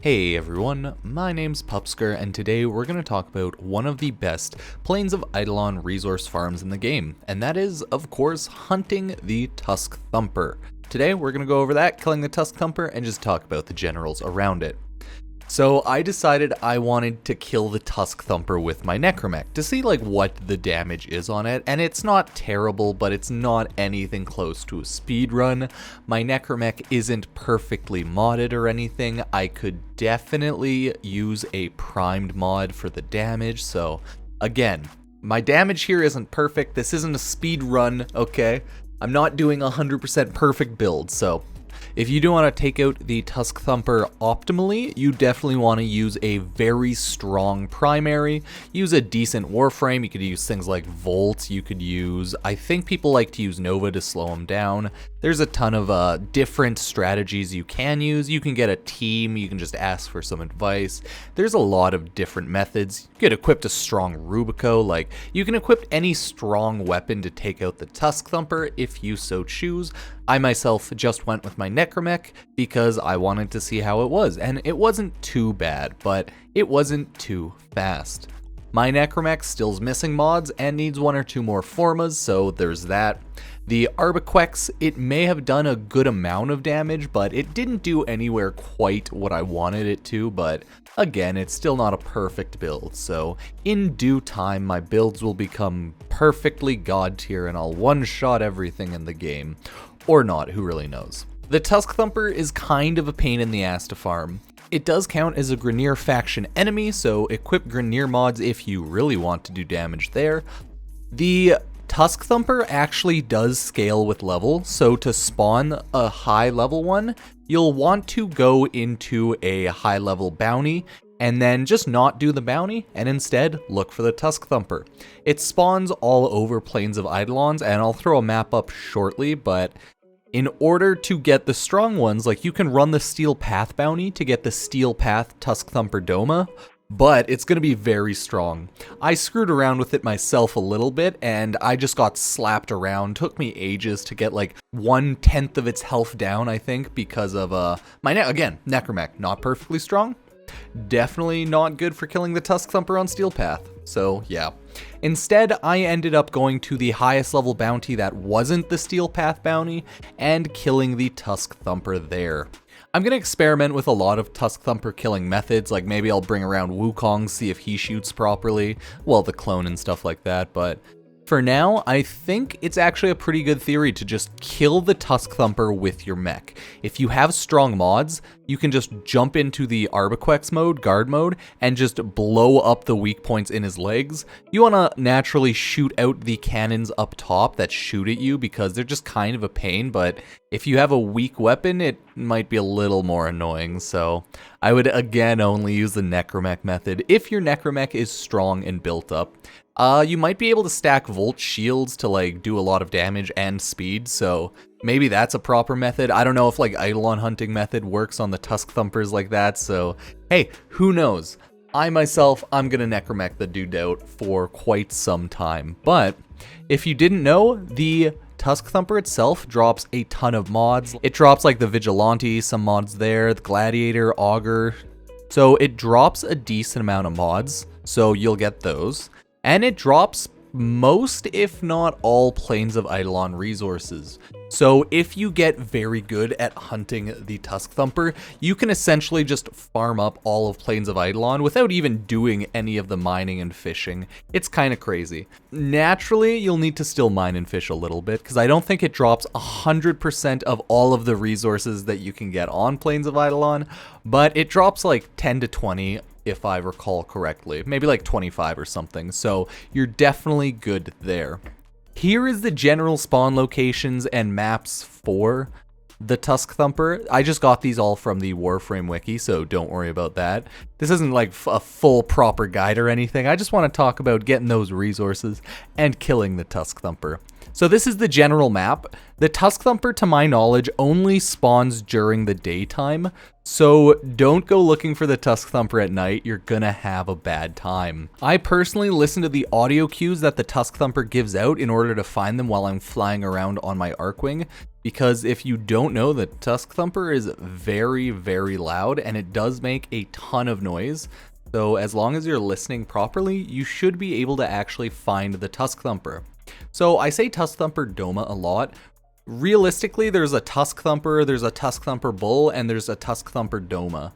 Hey everyone, my name's Pupsker, and today we're going to talk about one of the best Plains of Eidolon resource farms in the game, and that is, of course, hunting the Tusk Thumper. Today we're going to go over that, killing the Tusk Thumper, and just talk about the generals around it. So I decided I wanted to kill the Tusk Thumper with my necramech to see what the damage is on it, and it's not terrible, but it's not anything close to a speed run. My necramech isn't perfectly modded or anything. I could definitely use a primed mod for the damage, so again, my damage here isn't perfect. This isn't a speed run, okay? I'm not doing a 100% perfect build, so if you do want to take out the Tusk Thumper optimally, you definitely want to use a very strong primary. Use a decent Warframe. You could use things like Volt. You could use, I think people like to use Nova to slow them down. There's a ton of different strategies you can use. You can get a team. You can just ask for some advice. There's a lot of different methods. You could equip a strong Rubico. You can equip any strong weapon to take out the Tusk Thumper if you so choose. I myself just went with my necramech because I wanted to see how it was, and it wasn't too bad, but it wasn't too fast. My necramech still's missing mods and needs one or two more formas, so there's that. The Arbiquex, it may have done a good amount of damage, but it didn't do anywhere quite what I wanted it to, but again, it's still not a perfect build, so in due time my builds will become perfectly god tier and I'll one-shot everything in the game. Or not, who really knows. The Tusk Thumper is kind of a pain in the ass to farm. It does count as a Grineer faction enemy, so equip Grineer mods if you really want to do damage there. The Tusk Thumper actually does scale with level, so to spawn a high level one, you'll want to go into a high level bounty, and then just not do the bounty, and instead look for the Tusk Thumper. It spawns all over Plains of Eidolons, and I'll throw a map up shortly, but in order to get the strong ones, you can run the Steel Path bounty to get the Steel Path Tusk Thumper doma, but it's going to be very strong. I screwed around with it myself a little bit, and I just got slapped around. Took me ages to get 1/10 of its health down, I think, because of again, necramech, not perfectly strong. Definitely not good for killing the Tusk Thumper on Steel Path, so yeah. Instead, I ended up going to the highest level bounty that wasn't the Steel Path bounty, and killing the Tusk Thumper there. I'm going to experiment with a lot of Tusk Thumper killing methods, maybe I'll bring around Wukong, see if he shoots properly, well, the clone and stuff like that, but for now, I think it's actually a pretty good theory to just kill the Tusk Thumper with your mech. If you have strong mods, you can just jump into the Arbiquex mode, guard mode, and just blow up the weak points in his legs. You want to naturally shoot out the cannons up top that shoot at you because they're just kind of a pain, but if you have a weak weapon, it might be a little more annoying, so I would again only use the necramech method if your necramech is strong and built up. You might be able to stack Volt shields to do a lot of damage and speed, so maybe that's a proper method. I don't know if Eidolon hunting method works on the Tusk Thumpers like that, so hey, who knows? I'm gonna necramech the dude out for quite some time, but if you didn't know, the Tusk Thumper itself drops a ton of mods. It drops the Vigilante, some mods there, the Gladiator, Augur, so it drops a decent amount of mods, so you'll get those. And it drops most, if not all, Plains of Eidolon resources. So if you get very good at hunting the Tusk Thumper, you can essentially just farm up all of Plains of Eidolon without even doing any of the mining and fishing. It's kind of crazy. Naturally, you'll need to still mine and fish a little bit, because I don't think it drops 100% of all of the resources that you can get on Plains of Eidolon, but it drops 10 to 20 if I recall correctly, maybe 25 or something, so you're definitely good there. Here is the general spawn locations and maps for the Tusk Thumper. I just got these all from the Warframe wiki, so don't worry about that. This isn't a full proper guide or anything. I just want to talk about getting those resources and killing the Tusk Thumper. So this is the general map. The Tusk Thumper, to my knowledge, only spawns during the daytime, so don't go looking for the Tusk Thumper at night. You're gonna have a bad time. I personally listen to the audio cues that the Tusk Thumper gives out in order to find them while I'm flying around on my Archwing. because if you don't know, the Tusk Thumper is very, very loud, and it does make a ton of noise. So as long as you're listening properly, you should be able to actually find the Tusk Thumper. So I say Tusk Thumper doma a lot. Realistically, there's a Tusk Thumper, there's a Tusk Thumper bull, and there's a Tusk Thumper doma.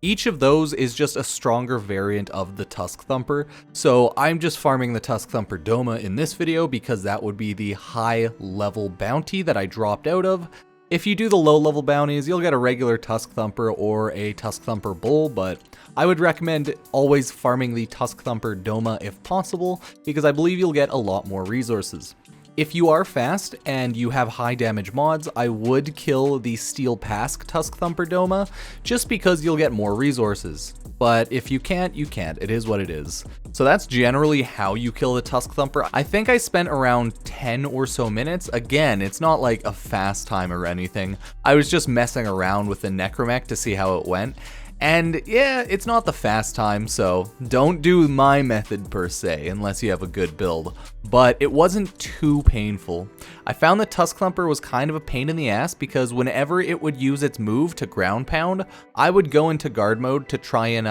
Each of those is just a stronger variant of the Tusk Thumper, so I'm just farming the Tusk Thumper doma in this video because that would be the high level bounty that I dropped out of. If you do the low level bounties, you'll get a regular Tusk Thumper or a Tusk Thumper bull, but I would recommend always farming the Tusk Thumper doma if possible, because I believe you'll get a lot more resources. If you are fast and you have high damage mods, I would kill the Steel Pask Tusk Thumper doma, just because you'll get more resources. But if you can't, you can't. It is what it is. So that's generally how you kill the Tusk Thumper. I think I spent around 10 or so minutes. Again, it's not like a fast time or anything. I was just messing around with the necramech to see how it went. And yeah, it's not the fast time, so don't do my method per se, unless you have a good build. But it wasn't too painful. I found the Tusk Thumper was kind of a pain in the ass, because whenever it would use its move to ground pound, I would go into guard mode to try and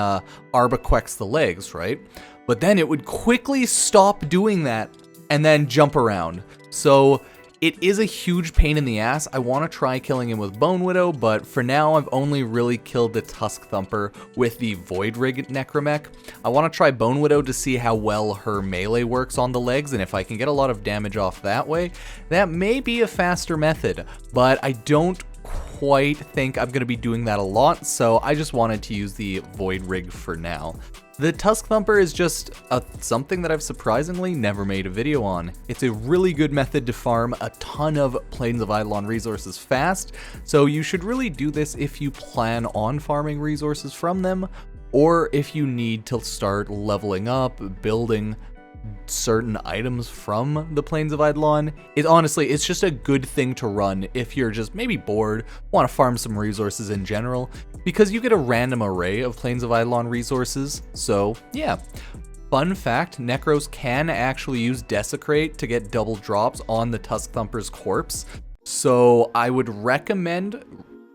arbaquex the legs, right? But then it would quickly stop doing that and then jump around. So it is a huge pain in the ass. I want to try killing him with Bone Widow, but for now I've only really killed the Tusk Thumper with the Void Rig necramech. I want to try Bone Widow to see how well her melee works on the legs, and if I can get a lot of damage off that way, that may be a faster method, but I don't quite think I'm going to be doing that a lot, so I just wanted to use the Void Rig for now. The Tusk Thumper is just something that I've surprisingly never made a video on. It's a really good method to farm a ton of Plains of Eidolon resources fast, so you should really do this if you plan on farming resources from them, or if you need to start leveling up, building certain items from the Plains of Eidolon. Honestly, it's just a good thing to run if you're just maybe bored, want to farm some resources in general, because you get a random array of Plains of Eidolon resources. So yeah. Fun fact, Necros can actually use Desecrate to get double drops on the Tusk Thumper's corpse. So I would recommend,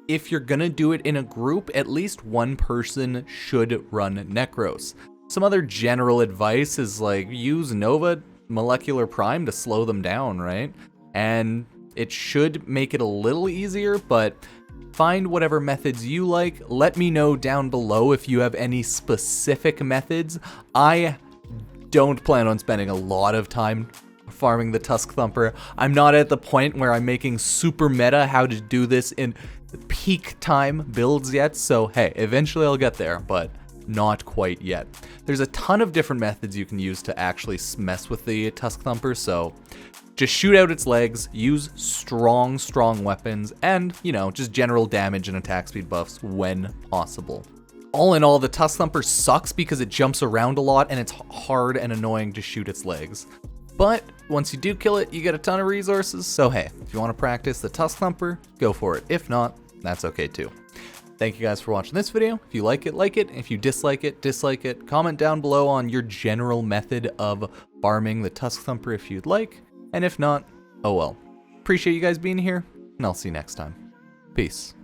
if you're gonna do it in a group, at least one person should run Necros. Some other general advice is like, use Nova Molecular Prime to slow them down, right? And it should make it a little easier, but find whatever methods you like. Let me know down below if you have any specific methods. I don't plan on spending a lot of time farming the Tusk Thumper. I'm not at the point where I'm making super meta how to do this in peak time builds yet, so hey, eventually I'll get there, but not quite yet. There's a ton of different methods you can use to actually mess with the Tusk Thumper, so just shoot out its legs, use strong weapons, and, you know, just general damage and attack speed buffs when possible. All in all, the Tusk Thumper sucks because it jumps around a lot and it's hard and annoying to shoot its legs. But once you do kill it, you get a ton of resources, so hey, if you want to practice the Tusk Thumper, go for it. If not, that's okay too. Thank you guys for watching this video. If you like it, like it. If you dislike it, dislike it. Comment down below on your general method of farming the Tusk Thumper if you'd like. And if not, oh well. Appreciate you guys being here, and I'll see you next time. Peace.